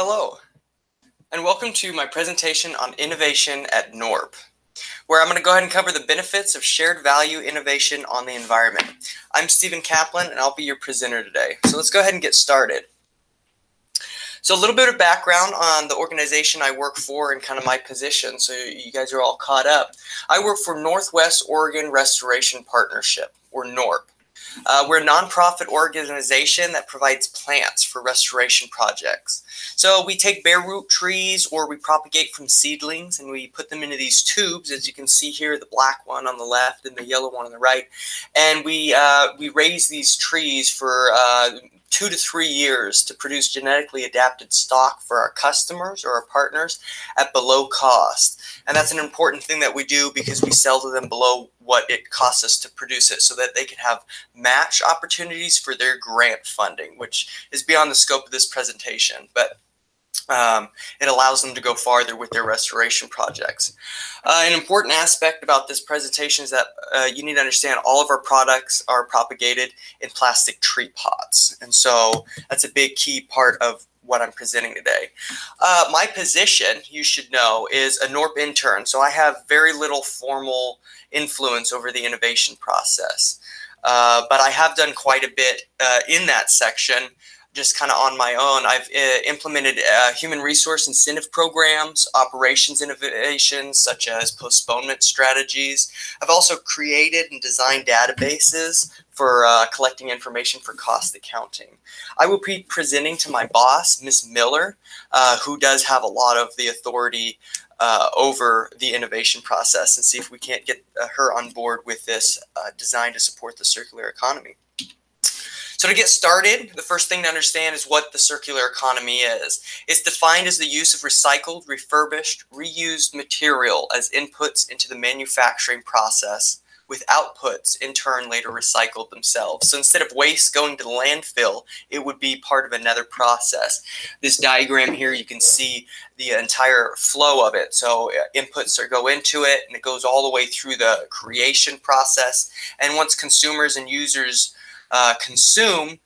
Hello, and welcome to my presentation on innovation at NORP, where I'm going to go ahead and cover the benefits of shared value innovation on the environment. I'm Stephen Kaplan, and I'll be your presenter today. So let's go ahead and get started. So a little bit of background on the organization I work for and kind of my position, so you guys are all caught up. I work for Northwest Oregon Restoration Partnership, or NORP. We're a nonprofit organization that provides plants for restoration projects. So we take bare root trees or we propagate from seedlings and we put them into these tubes, as you can see here, the black one on the left and the yellow one on the right. And we raise these trees for 2 to 3 years to produce genetically adapted stock for our customers or our partners at below cost. And that's an important thing that we do because we sell to them below what it costs us to produce it so that they can have match opportunities for their grant funding, which is beyond the scope of this presentation. But it allows them to go farther with their restoration projects. An important aspect about this presentation is that you need to understand all of our products are propagated in plastic tree pots. And so that's a big key part of what I'm presenting today. My position, you should know, is a NORP intern. So I have very little formal influence over the innovation process. But I have done quite a bit in that section. Just kind of on my own. I've implemented human resource incentive programs, operations innovations such as postponement strategies. I've also created and designed databases for collecting information for cost accounting. I will be presenting to my boss, Ms. Miller, who does have a lot of the authority over the innovation process, and see if we can't get her on board with this design to support the circular economy. So to get started, the first thing to understand is what the circular economy is. It's defined as the use of recycled, refurbished, reused material as inputs into the manufacturing process, with outputs in turn later recycled themselves. So instead of waste going to the landfill, it would be part of another process. This diagram here, you can see the entire flow of it. So inputs go into it, and it goes all the way through the creation process. And once consumers and users consume,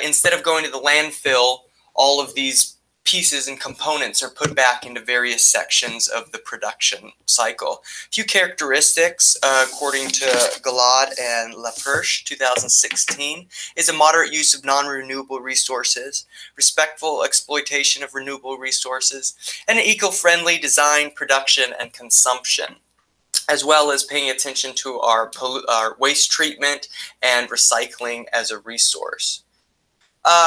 instead of going to the landfill, all of these pieces and components are put back into various sections of the production cycle. A few characteristics, according to Galad and LaPerche, 2016, is a moderate use of non-renewable resources, respectful exploitation of renewable resources, and an eco-friendly design, production, and consumption, as well as paying attention to our waste treatment and recycling as a resource.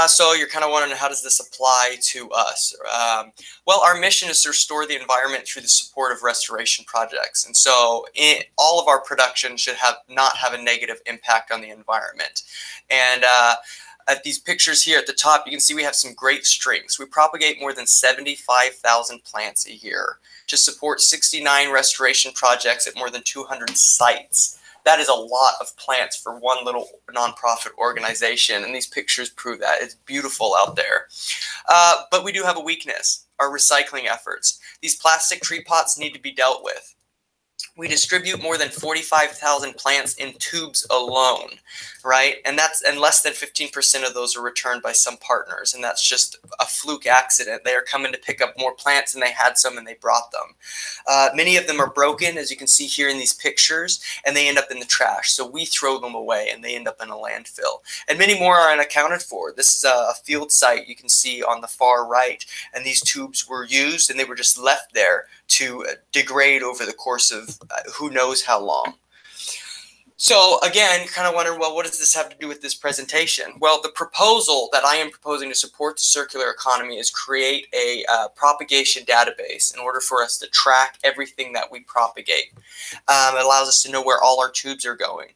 So you're kind of wondering, how does this apply to us? Well, our mission is to restore the environment through the support of restoration projects. And so all of our production should not have a negative impact on the environment. And at these pictures here at the top, you can see we have some great strengths. We propagate more than 75,000 plants a year to support 69 restoration projects at more than 200 sites. That is a lot of plants for one little nonprofit organization, and these pictures prove that. It's beautiful out there. But we do have a weakness, our recycling efforts. These plastic tree pots need to be dealt with. We distribute more than 45,000 plants in tubes alone, right? And less than 15% of those are returned by some partners, and that's just a fluke accident. They are coming to pick up more plants, and they had some, and they brought them. Many of them are broken, as you can see here in these pictures, and they end up in the trash. So we throw them away, and they end up in a landfill. And many more are unaccounted for. This is a field site you can see on the far right, and these tubes were used, and they were just left there to degrade over the course of who knows how long. So again, kind of wonder, well, what does this have to do with this presentation? Well, the proposal that I am proposing to support the circular economy is create a propagation database in order for us to track everything that we propagate. It allows us to know where all our tubes are going.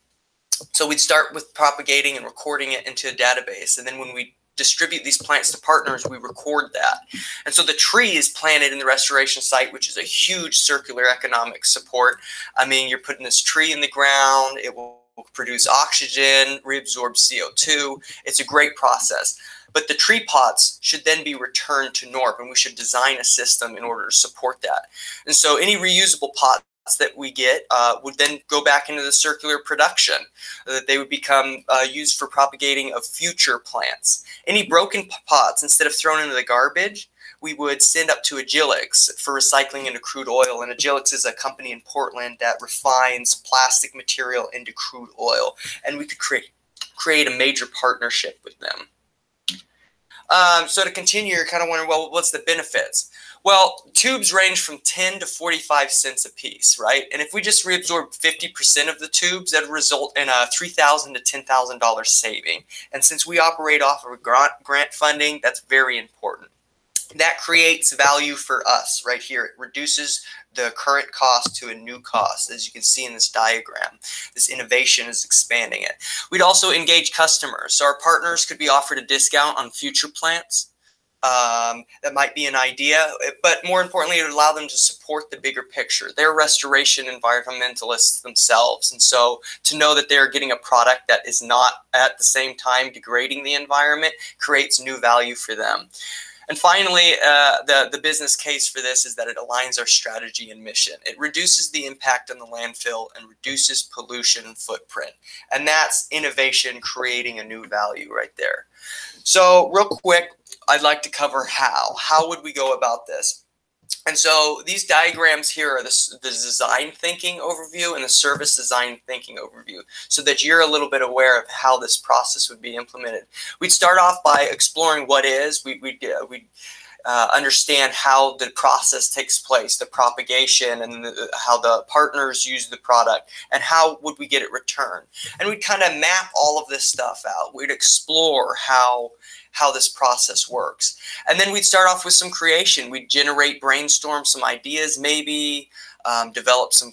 So we'd start with propagating and recording it into a database, and then when we distribute these plants to partners, we record that. And so the tree is planted in the restoration site, which is a huge circular economic support. I mean, you're putting this tree in the ground, it will produce oxygen, reabsorb CO2. It's a great process. But the tree pots should then be returned to NORP, and we should design a system in order to support that. And so any reusable pots that we get would then go back into the circular production, that they would become used for propagating of future plants. Any broken pots, instead of thrown into the garbage, we would send up to Agilix for recycling into crude oil. And Agilix is a company in Portland that refines plastic material into crude oil. And we could create a major partnership with them. So to continue, you're kind of wondering, well, what's the benefits? Well, tubes range from 10 to 45 cents a piece, right? And if we just reabsorb 50% of the tubes, that would result in a $3,000 to $10,000 saving. And since we operate off of grant funding, that's very important. That creates value for us right here. It reduces the current cost to a new cost. As you can see in this diagram, this innovation is expanding it. We'd also engage customers. So our partners could be offered a discount on future plants. That might be an idea, but more importantly, it would allow them to support the bigger picture. They're restoration environmentalists themselves, and so to know that they're getting a product that is not at the same time degrading the environment creates new value for them. And finally, the business case for this is that it aligns our strategy and mission. It reduces the impact on the landfill and reduces pollution footprint. And that's innovation creating a new value right there. So real quick, I'd like to cover how. How would we go about this? And so these diagrams here are the design thinking overview and the service design thinking overview, so that you're a little bit aware of how this process would be implemented. We'd start off by exploring what is. We'd understand how the process takes place, the propagation, and how the partners use the product, and how would we get it returned. And we'd kind of map all of this stuff out. We'd explore how this process works. And then we'd start off with some creation. We'd brainstorm some ideas, maybe develop some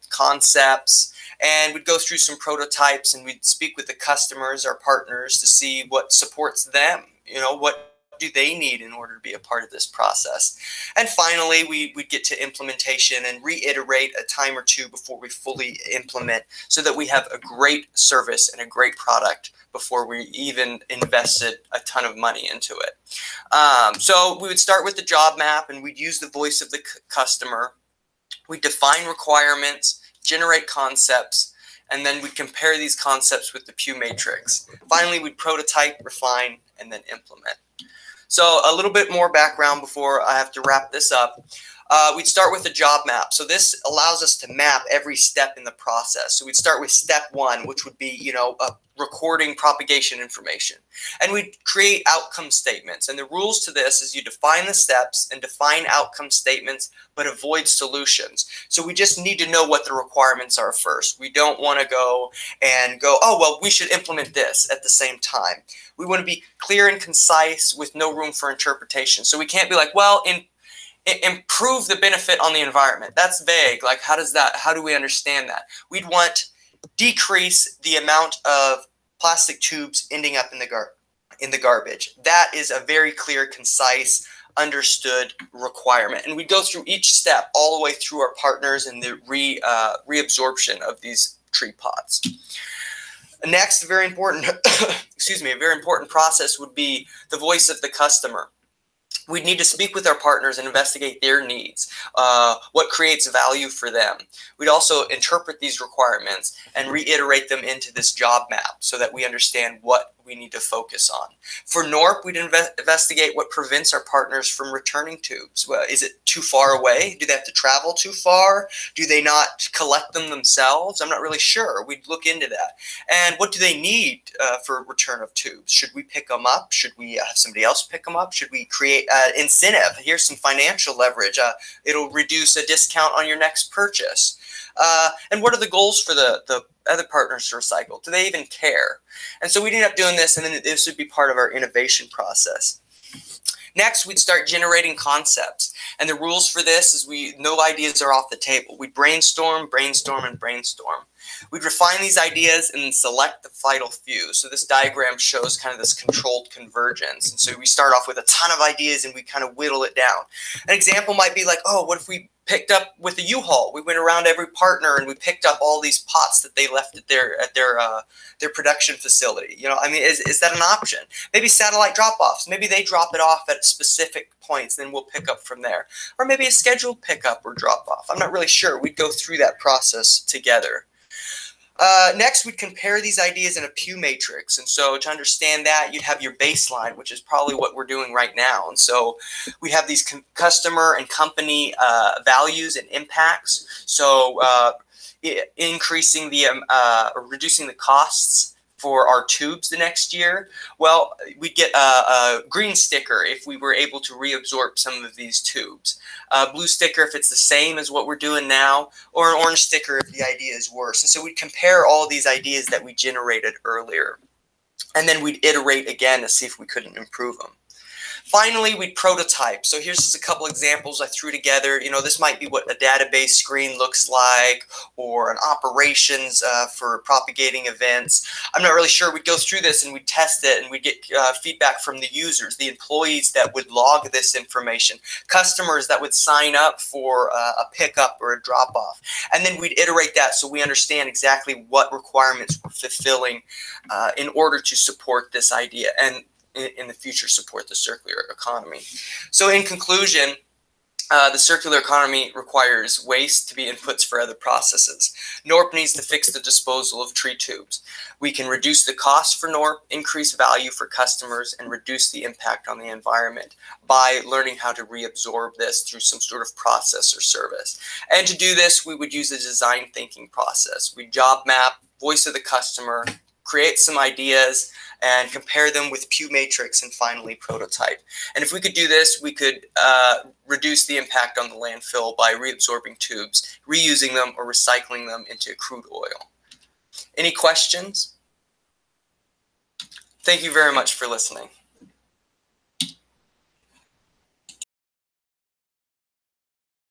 concepts, and we'd go through some prototypes, and we'd speak with the customers, our partners, to see what supports them. You know, what do they need in order to be a part of this process? And finally, we'd get to implementation and reiterate a time or two before we fully implement, so that we have a great service and a great product before we even invested a ton of money into it. So we would start with the job map, and we'd use the voice of the customer. We'd define requirements, generate concepts, and then we'd compare these concepts with the Pew matrix. Finally, we'd prototype, refine, and then implement. So a little bit more background before I have to wrap this up. We'd start with the job map. So this allows us to map every step in the process. So we'd start with step one, which would be, recording propagation information. And we'd create outcome statements. And the rules to this is you define the steps and define outcome statements, but avoid solutions. So we just need to know what the requirements are first. We don't want to go, oh, well, we should implement this at the same time. We want to be clear and concise with no room for interpretation. So we can't be like, well, improve the benefit on the environment. That's vague. Like, how do we understand that? We'd want decrease the amount of plastic tubes ending up in the garbage. That is a very clear, concise, understood requirement. And we go through each step all the way through our partners and the reabsorption of these tree pods. Next, very important, excuse me, a very important process would be the voice of the customer. We'd need to speak with our partners and investigate their needs, what creates value for them. We'd also interpret these requirements and reiterate them into this job map so that we understand what we need to focus on. For NORP, we'd investigate what prevents our partners from returning tubes. Well, is it too far away? Do they have to travel too far? Do they not collect them themselves? I'm not really sure. We'd look into that. And what do they need for return of tubes? Should we pick them up? Should we have somebody else pick them up? Should we create an incentive? Here's some financial leverage. It'll reduce a discount on your next purchase. And what are the goals for the other partners to recycle? Do they even care? And so we'd end up doing this, and then this would be part of our innovation process. Next, we'd start generating concepts. And the rules for this is no ideas are off the table. We brainstorm, brainstorm, and brainstorm. We'd refine these ideas and then select the vital few. So this diagram shows kind of this controlled convergence. And so we start off with a ton of ideas and we kind of whittle it down. An example might be like, oh, what if we picked up with the U-Haul? We went around every partner and we picked up all these pots that they left at their production facility. Is that an option? Maybe satellite drop-offs. Maybe they drop it off at specific points, then we'll pick up from there. Or maybe a scheduled pickup or drop-off. I'm not really sure. We'd go through that process together. Next, we'd compare these ideas in a Pew matrix. And so to understand that, you'd have your baseline, which is probably what we're doing right now. And so we have these customer and company values and impacts. So increasing the or reducing the costs for our tubes the next year, well, we'd get a green sticker if we were able to reabsorb some of these tubes. Blue sticker if it's the same as what we're doing now, or an orange sticker if the idea is worse. And so we'd compare all these ideas that we generated earlier, and then we'd iterate again to see if we couldn't improve them. Finally, we'd prototype. So here's just a couple examples I threw together. You know, this might be what a database screen looks like, or an operations for propagating events. I'm not really sure. We'd go through this and we'd test it, and we'd get feedback from the users, the employees that would log this information, customers that would sign up for a pickup or a drop-off. And then we'd iterate that so we understand exactly what requirements we're fulfilling in order to support this idea, and in the future support the circular economy. So in conclusion, the circular economy requires waste to be inputs for other processes. NORP needs to fix the disposal of tree tubes. We can reduce the cost for NORP, increase value for customers, and reduce the impact on the environment by learning how to reabsorb this through some sort of process or service. And to do this, we would use a design thinking process. We job map, voice of the customer, create some ideas, and compare them with Pew matrix, and finally prototype. And if we could do this, we could reduce the impact on the landfill by reabsorbing tubes, reusing them, or recycling them into crude oil. Any questions? Thank you very much for listening.